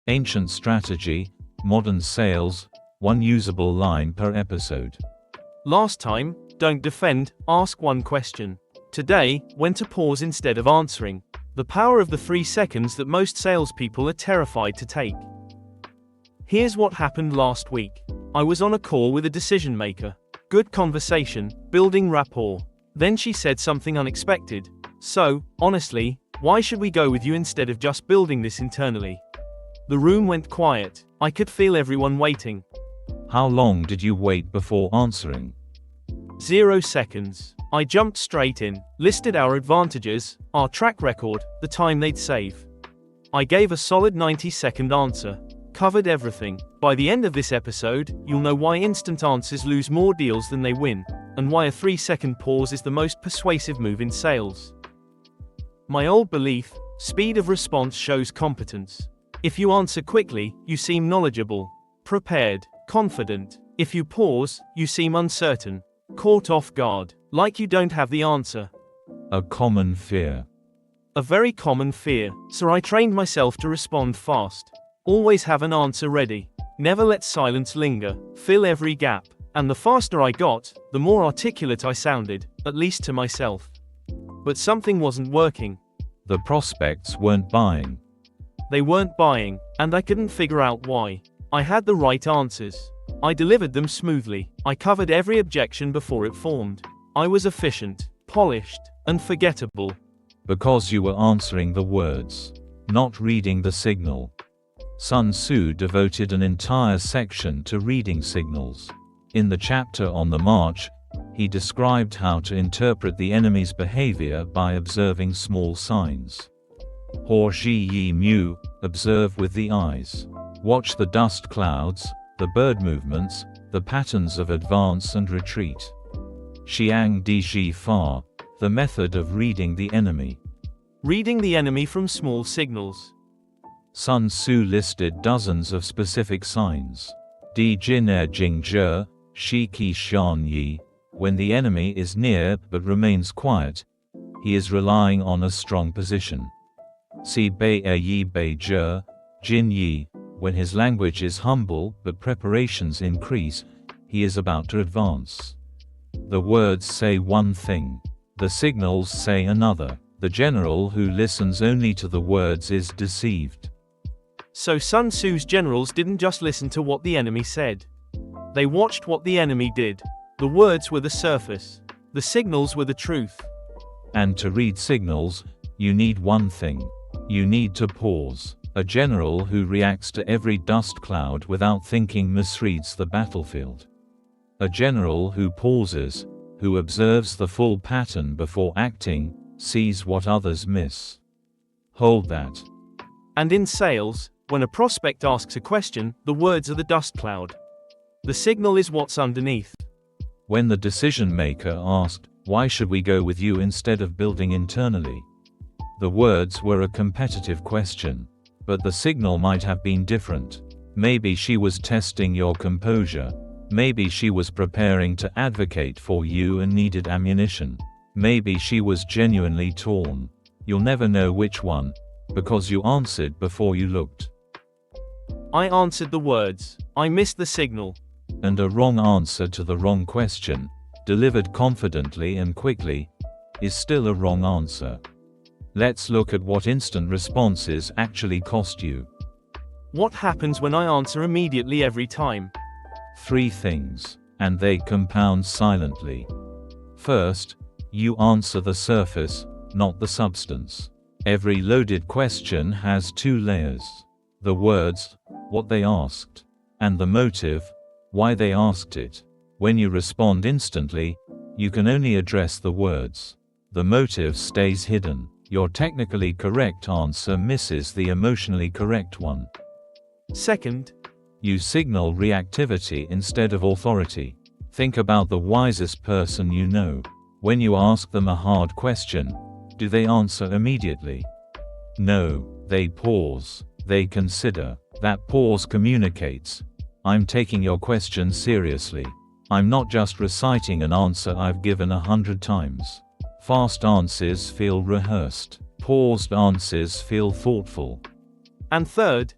Ancient strategy, modern sales, one usable line per episode. Last time, don't defend, ask one question. Today, when to pause instead of answering. The power of the 3 seconds that most salespeople are terrified to take. Here's what happened last week. I was on a call with a decision maker. Good conversation, building rapport. Then she said something unexpected. So, honestly, why should we go with you instead of just building this internally? The room went quiet. I could feel everyone waiting. How long did you wait before answering? 0 seconds. I jumped straight in, listed our advantages, our track record, the time they'd save. I gave a solid 90-second answer. Covered everything. By the end of this episode, you'll know why instant answers lose more deals than they win, and why a 3-second pause is the most persuasive move in sales. My old belief, speed of response shows competence. If you answer quickly, you seem knowledgeable, prepared, confident. If you pause, you seem uncertain, caught off guard, like you don't have the answer. A common fear. A very common fear, so I trained myself to respond fast. Always have an answer ready. Never let silence linger. Fill every gap. And the faster I got, the more articulate I sounded, at least to myself. But something wasn't working. The prospects weren't buying. They weren't buying, and I couldn't figure out why. I had the right answers. I delivered them smoothly. I covered every objection before it formed. I was efficient, polished, and forgettable. Because you were answering the words, not reading the signal. Sun Tzu devoted an entire section to reading signals. In the chapter on the march, he described how to interpret the enemy's behavior by observing small signs. Hor Shi Yi Mu, observe with the eyes. Watch the dust clouds, the bird movements, the patterns of advance and retreat. Xiang Di Ji Fa, the method of reading the enemy. Reading the enemy from small signals. Sun Tzu listed dozens of specific signs. Di Jin Er Jing Zhe, Shi Qi Xian Yi, when the enemy is near but remains quiet, he is relying on a strong position. Si Bei Er Yi Bei Zhe, Jin Yi, when his language is humble but preparations increase, he is about to advance. The words say one thing. The signals say another. The general who listens only to the words is deceived. So Sun Tzu's generals didn't just listen to what the enemy said. They watched what the enemy did. The words were the surface. The signals were the truth. And to read signals, you need one thing. You need to pause. A general who reacts to every dust cloud without thinking misreads the battlefield. A general who pauses, who observes the full pattern before acting, sees what others miss. Hold that. And in sales, when a prospect asks a question, the words are the dust cloud. The signal is what's underneath. When the decision maker asked, "Why should we go with you instead of building internally?" the words were a competitive question. But the signal might have been different. Maybe she was testing your composure. Maybe she was preparing to advocate for you and needed ammunition. Maybe she was genuinely torn. You'll never know which one, because you answered before you looked. I answered the words. I missed the signal. And a wrong answer to the wrong question, delivered confidently and quickly, is still a wrong answer. Let's look at what instant responses actually cost you. What happens when I answer immediately every time? 3 things, and they compound silently. First, you answer the surface, not the substance. Every loaded question has 2 layers. The words, what they asked, and the motive, why they asked it. When you respond instantly, you can only address the words. The motive stays hidden. Your technically correct answer misses the emotionally correct one. Second, you signal reactivity instead of authority. Think about the wisest person you know. When you ask them a hard question, do they answer immediately? No, they pause. They consider. That pause communicates. I'm taking your question seriously. I'm not just reciting an answer I've given 100 times. Fast answers feel rehearsed. Paused answers feel thoughtful. And third,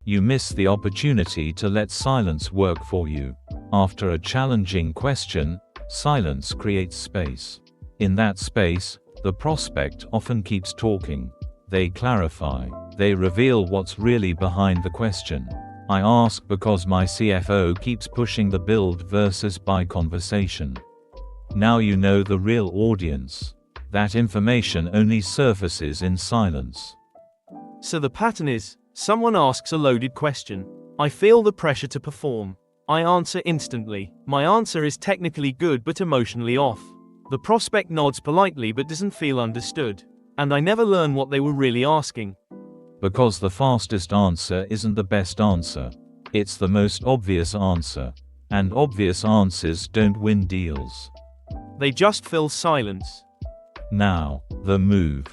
You miss the opportunity to let silence work for you. After a challenging question, silence creates space. In that space, the prospect often keeps talking. They clarify. They reveal what's really behind the question. I ask because my CFO keeps pushing the build versus buy conversation. Now you know the real audience. That information only surfaces in silence. So the pattern is, someone asks a loaded question. I feel the pressure to perform. I answer instantly. My answer is technically good but emotionally off. The prospect nods politely but doesn't feel understood. And I never learn what they were really asking. Because the fastest answer isn't the best answer. It's the most obvious answer. And obvious answers don't win deals. They just fill silence. Now, the move.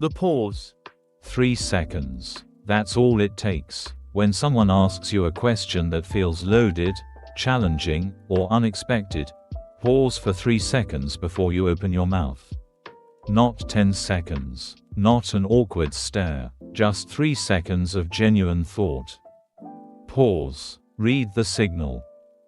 The pause. 3 seconds. That's all it takes. When someone asks you a question that feels loaded, challenging, or unexpected, pause for 3 seconds before you open your mouth. Not 10 seconds. Not an awkward stare. Just 3 seconds of genuine thought. Pause. Read the signal.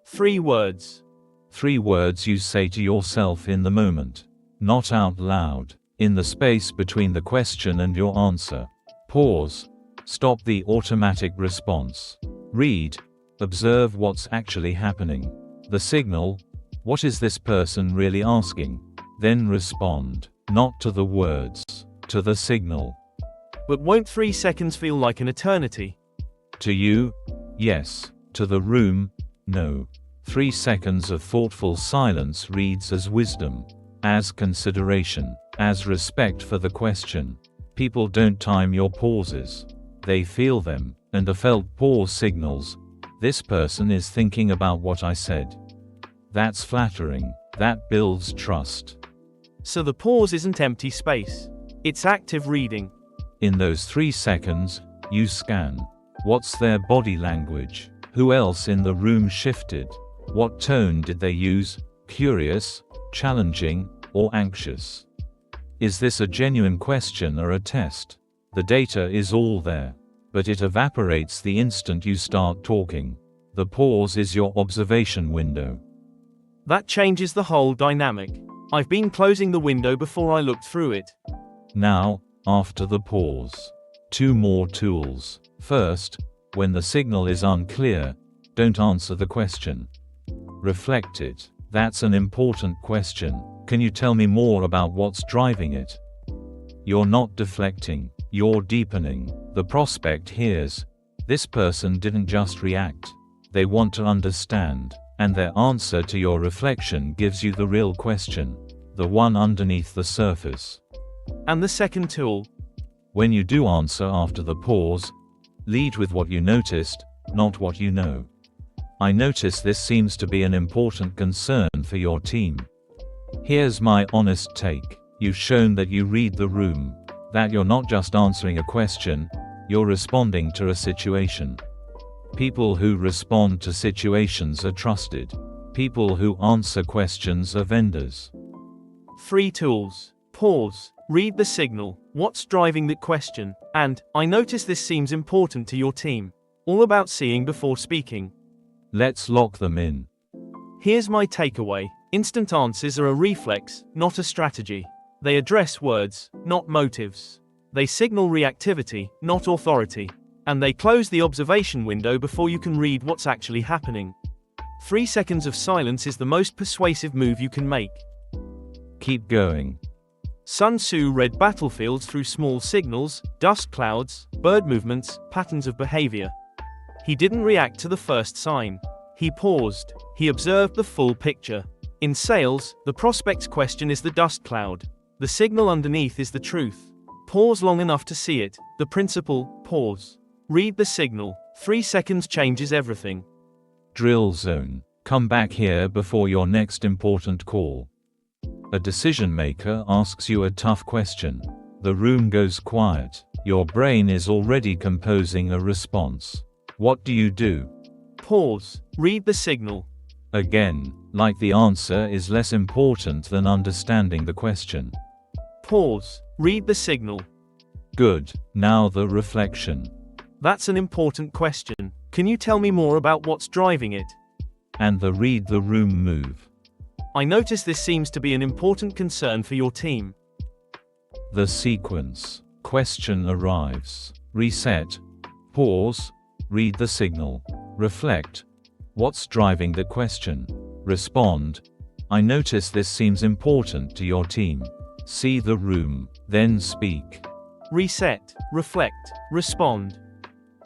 3 words. 3 words you say to yourself in the moment. Not out loud. In the space between the question and your answer. Pause. Stop the automatic response. Read. Observe what's actually happening. The signal. What is this person really asking? Then respond. Not to the words. To the signal. But won't 3 seconds feel like an eternity? To you? Yes. To the room? No. 3 seconds of thoughtful silence reads as wisdom. As consideration. As respect for the question. People don't time your pauses. They feel them, and a felt pause signals, this person is thinking about what I said. That's flattering. That builds trust. So the pause isn't empty space. It's active reading. In those 3 seconds, you scan. What's their body language? Who else in the room shifted? What tone did they use? Curious, challenging, or anxious? Is this a genuine question or a test? The data is all there. But it evaporates the instant you start talking. The pause is your observation window. That changes the whole dynamic. I've been closing the window before I looked through it. Now, after the pause. 2 more tools. First, when the signal is unclear, don't answer the question. Reflect it. That's an important question. Can you tell me more about what's driving it? You're not deflecting. You're deepening. The prospect hears. This person didn't just react. They want to understand. And their answer to your reflection gives you the real question. The one underneath the surface. And the second tool. When you do answer after the pause, lead with what you noticed, not what you know. I notice this seems to be an important concern for your team. Here's my honest take. You've shown that you read the room. That you're not just answering a question, you're responding to a situation. People who respond to situations are trusted. People who answer questions are vendors. 3 tools. Pause. Read the signal. What's driving the question? And, I notice this seems important to your team. All about seeing before speaking. Let's lock them in. Here's my takeaway. Instant answers are a reflex, not a strategy. They address words, not motives. They signal reactivity, not authority. And they close the observation window before you can read what's actually happening. 3 seconds of silence is the most persuasive move you can make. Keep going. Sun Tzu read battlefields through small signals, dust clouds, bird movements, patterns of behavior. He didn't react to the first sign. He paused. He observed the full picture. In sales, the prospect's question is the dust cloud. The signal underneath is the truth. Pause long enough to see it. The principle, pause. Read the signal. 3 seconds changes everything. Drill zone. Come back here before your next important call. A decision maker asks you a tough question. The room goes quiet. Your brain is already composing a response. What do? Pause. Read the signal. Again, like the answer is less important than understanding the question. Pause. Read the signal. Good. Now the reflection. That's an important question. Can you tell me more about what's driving it? And the read the room move. I notice this seems to be an important concern for your team. The sequence. Question arrives. Reset. Pause. Read the signal. Reflect. What's driving the question? Respond. I notice this seems important to your team. See the room, then speak. Reset, reflect, respond.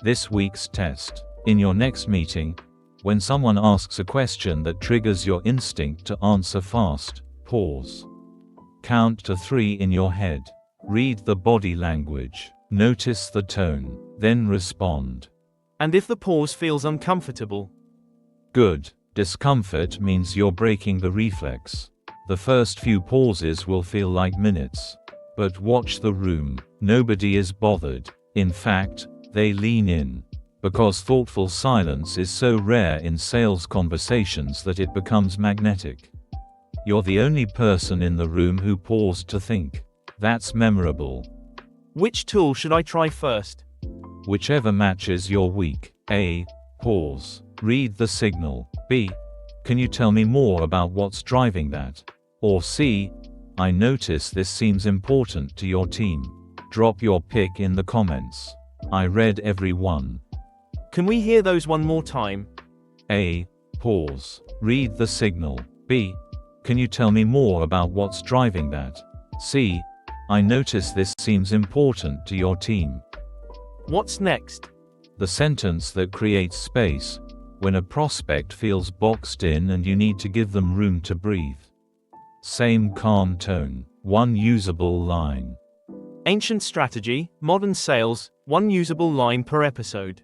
This week's test. In your next meeting, when someone asks a question that triggers your instinct to answer fast, pause. Count to 3 in your head. Read the body language. Notice the tone. Then respond. And if the pause feels uncomfortable? Good. Discomfort means you're breaking the reflex. The first few pauses will feel like minutes. But watch the room. Nobody is bothered. In fact, they lean in. Because thoughtful silence is so rare in sales conversations that it becomes magnetic. You're the only person in the room who paused to think. That's memorable. Which tool should I try first? Whichever matches your week. A. Pause. Read the signal. B. Can you tell me more about what's driving that? Or C. I notice this seems important to your team. Drop your pick in the comments. I read every one. Can we hear those one more time? A. Pause. Read the signal. B. Can you tell me more about what's driving that? C. I notice this seems important to your team. What's next? The sentence that creates space. When a prospect feels boxed in and you need to give them room to breathe. Same calm tone. One usable line. Ancient strategy, modern sales, one usable line per episode.